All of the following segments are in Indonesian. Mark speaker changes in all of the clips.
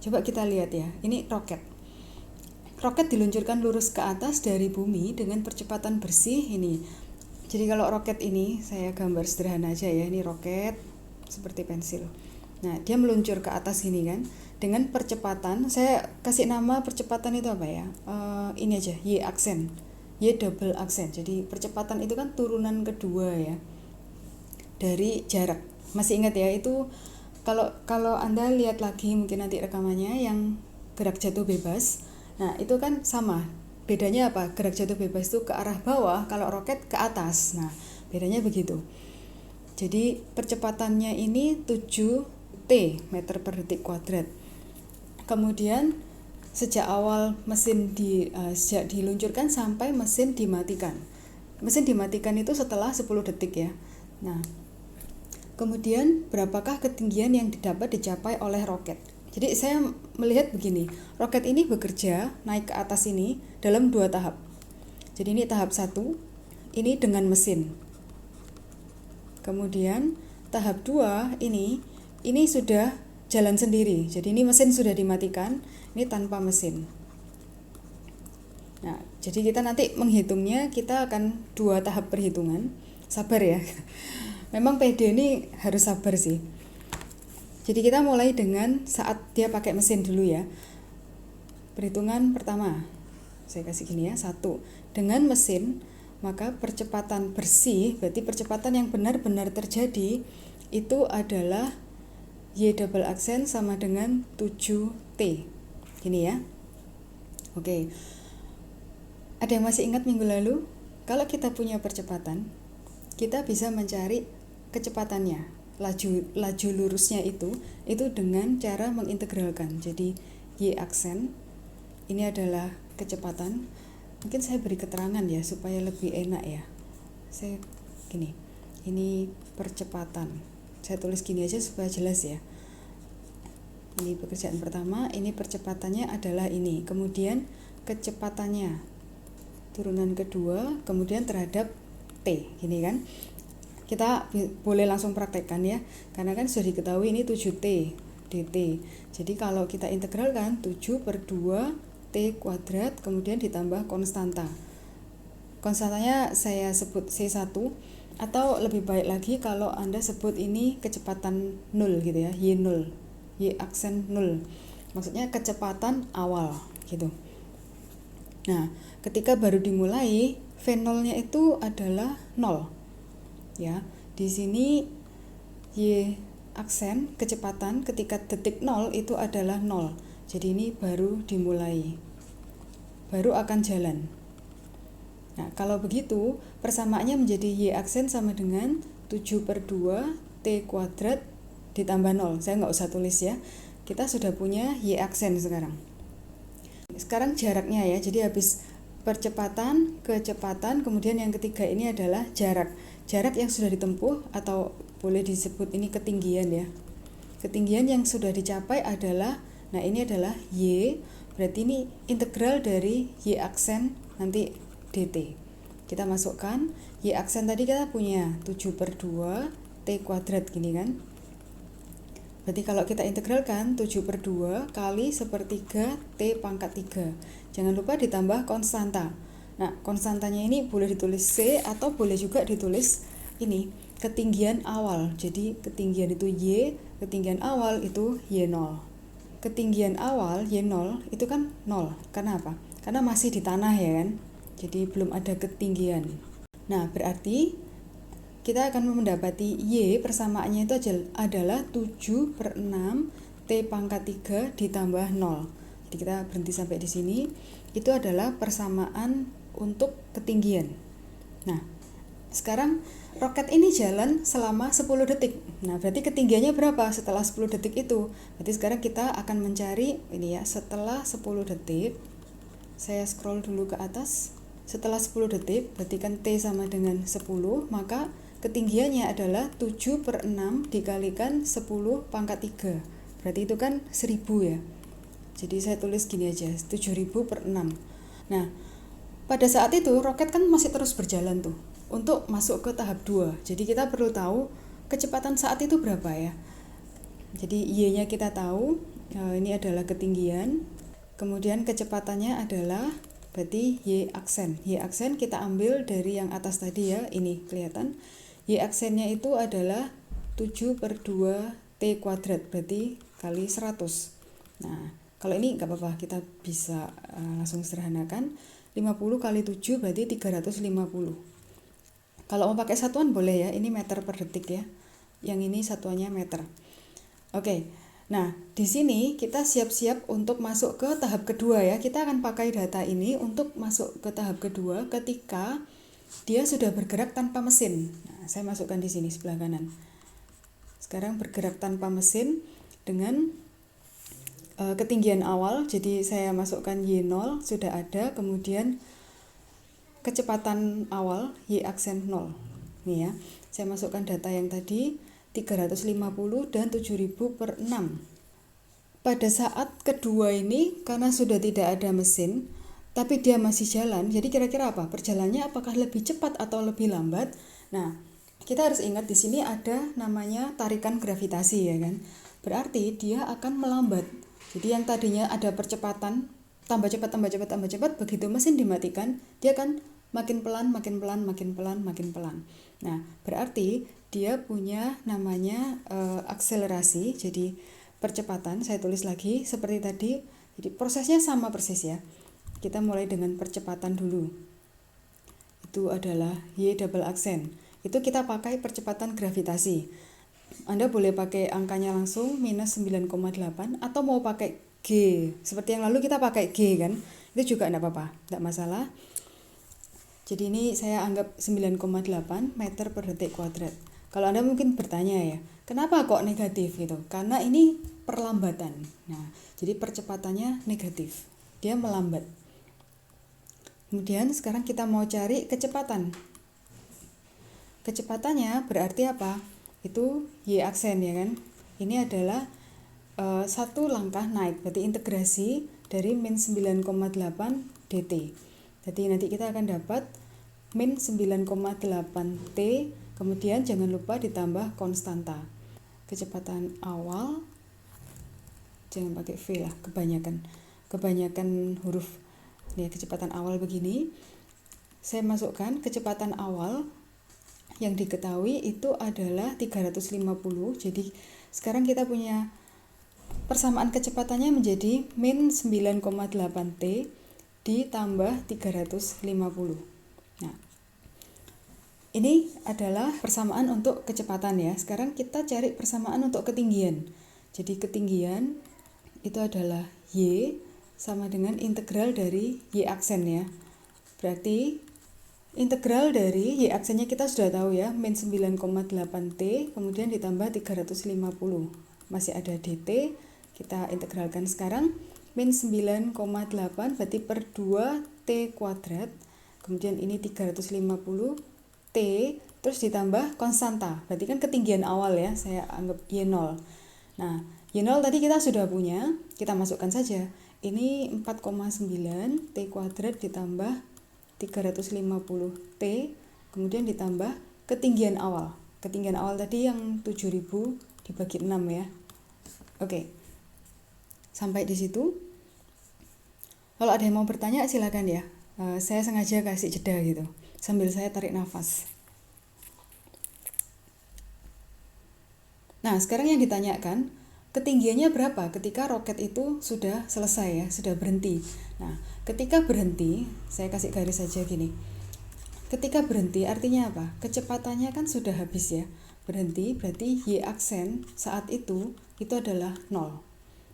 Speaker 1: Coba kita lihat ya, ini roket. Roket diluncurkan lurus ke atas dari bumi dengan percepatan bersih ini. Jadi kalau roket ini, saya gambar sederhana aja ya, ini roket seperti pensil. Nah, dia meluncur ke atas ini kan, dengan percepatan, saya kasih nama percepatan itu apa ya? Ini aja, Y aksen, Y double aksen. Jadi percepatan itu kan turunan kedua ya, dari jarak. Masih ingat ya, itu kalau Anda lihat lagi mungkin nanti rekamannya yang gerak jatuh bebas. Nah, itu kan sama. Bedanya apa? Gerak jatuh bebas itu ke arah bawah, kalau roket ke atas. Nah, bedanya begitu. Jadi percepatannya ini 7T meter per detik kuadrat. Kemudian sejak awal mesin sejak diluncurkan sampai mesin dimatikan. Mesin dimatikan itu setelah 10 detik ya. Nah, kemudian berapakah ketinggian yang dicapai oleh roket? Jadi saya melihat begini, roket ini bekerja naik ke atas ini dalam 2 tahap. Jadi ini tahap 1, ini dengan mesin. Kemudian tahap 2 ini sudah jalan sendiri. Jadi ini mesin sudah dimatikan, ini tanpa mesin. Nah, jadi kita nanti menghitungnya, kita akan 2 tahap perhitungan. Sabar ya. Memang PD ini harus sabar sih. Jadi kita mulai dengan saat dia pakai mesin dulu ya. Perhitungan pertama, saya kasih gini ya, 1. Dengan mesin, maka percepatan bersih, berarti percepatan yang benar-benar terjadi, itu adalah Y double aksen sama dengan 7T. Gini ya. Oke. Ada yang masih ingat minggu lalu? Kalau kita punya percepatan, kita bisa mencari kecepatannya. Laju lurusnya itu dengan cara mengintegralkan. Jadi Y aksen ini adalah kecepatan. Mungkin saya beri keterangan ya supaya lebih enak ya. Saya gini. Ini percepatan. Saya tulis gini aja supaya jelas ya. Ini pekerjaan pertama, ini percepatannya adalah ini. Kemudian kecepatannya turunan kedua, kemudian terhadap T, gini kan. Kita boleh langsung praktekkan ya, karena kan sudah diketahui ini 7T dt. Jadi kalau kita integralkan 7 per 2 T kuadrat, kemudian ditambah konstanta. Konstantanya saya sebut C1, atau lebih baik lagi kalau Anda sebut ini kecepatan 0 gitu ya, Y0, Y aksen 0. Maksudnya kecepatan awal gitu. Nah, ketika baru dimulai, V0-nya itu adalah 0. Ya, di sini Y aksen kecepatan ketika detik 0 itu adalah 0. Jadi ini baru dimulai. Baru akan jalan. Nah, kalau begitu persamaannya menjadi Y aksen sama dengan 7 per 2 T kuadrat ditambah 0. Saya nggak usah tulis ya. Kita sudah punya Y aksen sekarang. Sekarang jaraknya ya. Jadi habis percepatan, kecepatan, kemudian yang ketiga ini adalah jarak. Jarak yang sudah ditempuh, atau boleh disebut ini ketinggian ya. Ketinggian yang sudah dicapai adalah, nah ini adalah Y, berarti ini integral dari Y aksen nanti dt. Kita masukkan, Y aksen tadi kita punya 7 per 2 T kuadrat gini kan. Berarti kalau kita integralkan 7 per 2 kali sepertiga T pangkat 3. Jangan lupa ditambah konstanta. Nah, konstantanya ini boleh ditulis C atau boleh juga ditulis ini, ketinggian awal. Jadi ketinggian itu Y, ketinggian awal itu Y0. Ketinggian awal Y0 itu kan 0. Karena apa? Karena masih di tanah ya kan. Jadi belum ada ketinggian. Nah, berarti kita akan mendapati Y persamaannya itu adalah 7 per 6 T pangkat 3 ditambah 0. Jadi kita berhenti sampai di sini. Itu adalah persamaan untuk ketinggian. Nah, sekarang roket ini jalan selama 10 detik. Nah, berarti ketinggiannya berapa setelah 10 detik itu? Berarti sekarang kita akan mencari ini ya, setelah 10 detik. Saya scroll dulu ke atas. Setelah 10 detik, berarti kan T sama dengan 10, maka ketinggiannya adalah 7 per 6 dikalikan 10 pangkat 3. Berarti itu kan 1000 ya. Jadi saya tulis gini aja, 7000 per 6. Nah, pada saat itu roket kan masih terus berjalan tuh untuk masuk ke tahap 2. Jadi kita perlu tahu kecepatan saat itu berapa ya. Jadi Y-nya kita tahu, Ini adalah ketinggian, kemudian kecepatannya adalah berarti Y aksen. Y aksen kita ambil dari yang atas tadi ya, ini kelihatan. Y aksennya itu adalah 7/2 T kuadrat, berarti kali 100. Nah, kalau ini nggak apa-apa, kita bisa langsung sederhanakan. 50 kali 7 berarti 350. Kalau mau pakai satuan boleh ya, ini meter per detik ya. Yang ini satuannya meter. Oke, nah di sini kita siap-siap untuk masuk ke tahap kedua ya. Kita akan pakai data ini untuk masuk ke tahap kedua ketika dia sudah bergerak tanpa mesin. Nah, saya masukkan di sini sebelah kanan. Sekarang bergerak tanpa mesin dengan ketinggian awal, jadi saya masukkan Y0 sudah ada, kemudian kecepatan awal Y aksen 0. Nih ya, saya masukkan data yang tadi 350 dan 7000/6. Pada saat kedua ini karena sudah tidak ada mesin tapi dia masih jalan, jadi kira-kira apa? Perjalanannya apakah lebih cepat atau lebih lambat? Nah, kita harus ingat di sini ada namanya tarikan gravitasi ya kan. Berarti dia akan melambat. Jadi yang tadinya ada percepatan, tambah cepat, begitu mesin dimatikan, dia akan makin pelan. Nah, berarti dia punya namanya akselerasi, jadi percepatan, saya tulis lagi seperti tadi. Jadi prosesnya sama persis ya. Kita mulai dengan percepatan dulu. Itu adalah Y double aksen. Itu kita pakai percepatan gravitasi. Anda boleh pakai angkanya langsung minus 9,8 atau mau pakai G. Seperti yang lalu kita pakai G kan. Itu juga enggak apa-apa, enggak masalah. Jadi ini saya anggap 9,8 meter per detik kuadrat. Kalau Anda mungkin bertanya ya, kenapa kok negatif gitu? Karena ini perlambatan. Nah, jadi percepatannya negatif. Dia melambat. Kemudian sekarang kita mau cari kecepatan. Kecepatannya berarti apa? Itu Y aksen ya kan. Ini adalah satu langkah naik, berarti integrasi dari min 9,8 dt. Jadi nanti kita akan dapat min 9,8 T, kemudian jangan lupa ditambah konstanta. Kecepatan awal, jangan pakai V lah, kebanyakan huruf. Ya, kecepatan awal begini. Saya masukkan kecepatan awal yang diketahui itu adalah 350. Jadi sekarang kita punya persamaan kecepatannya menjadi min 9,8 T ditambah 350. Nah, ini adalah persamaan untuk kecepatan ya. Sekarang kita cari persamaan untuk ketinggian. Jadi ketinggian itu adalah Y sama dengan integral dari Y aksen ya. Berarti integral dari Y aksennya kita sudah tahu ya, min 9,8 T kemudian ditambah 350. Masih ada dt, kita integralkan sekarang. Min 9,8 berarti per 2 T kuadrat, kemudian ini 350 T, terus ditambah konstanta, berarti kan ketinggian awal ya, saya anggap Y0. Nah, Y0 tadi kita sudah punya, kita masukkan saja. Ini 4,9 T kuadrat ditambah 350 T, kemudian ditambah ketinggian awal. Ketinggian awal tadi yang 7000 dibagi 6 ya. Oke. Sampai di situ. Kalau ada yang mau bertanya silakan ya. Saya sengaja kasih jeda gitu sambil saya tarik nafas. Nah, sekarang yang ditanyakan, ketinggiannya berapa ketika roket itu sudah selesai ya, sudah berhenti. Nah, ketika berhenti, saya kasih garis saja gini. Ketika berhenti artinya apa? Kecepatannya kan sudah habis ya. Berhenti berarti Y aksen saat itu adalah 0.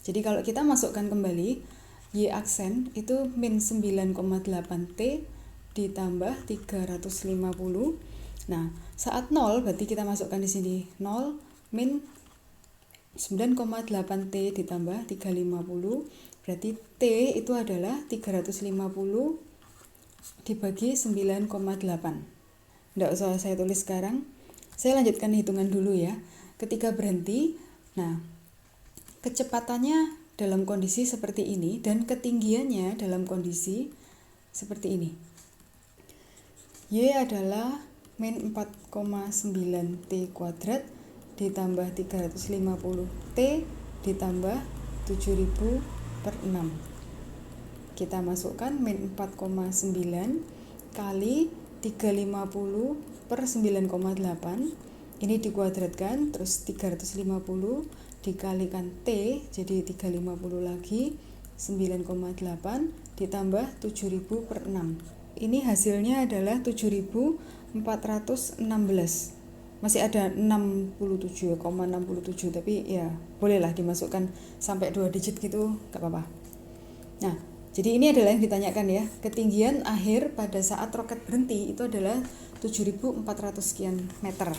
Speaker 1: Jadi kalau kita masukkan kembali, Y aksen itu min 9,8 T ditambah 350. Nah, saat 0 berarti kita masukkan di sini 0 min 9,8 T ditambah 350, berarti T itu adalah 350 dibagi 9,8. Nggak usah saya tulis sekarang, saya lanjutkan hitungan dulu ya. Ketika berhenti, nah kecepatannya dalam kondisi seperti ini dan ketinggiannya dalam kondisi seperti ini. Y adalah min 4,9 T kuadrat ditambah 350 T ditambah 7.000 per 6. Kita masukkan min 4,9 kali 350 per 9,8. Ini dikuadratkan, terus 350 dikalikan T, jadi 350 lagi 9,8 ditambah 7.000 per 6. Ini hasilnya adalah 7.416. Masih ada 67,67, tapi ya bolehlah dimasukkan sampai 2 digit gitu, gak apa-apa. Nah, jadi ini adalah yang ditanyakan ya. Ketinggian akhir pada saat roket berhenti itu adalah 7.400 sekian meter.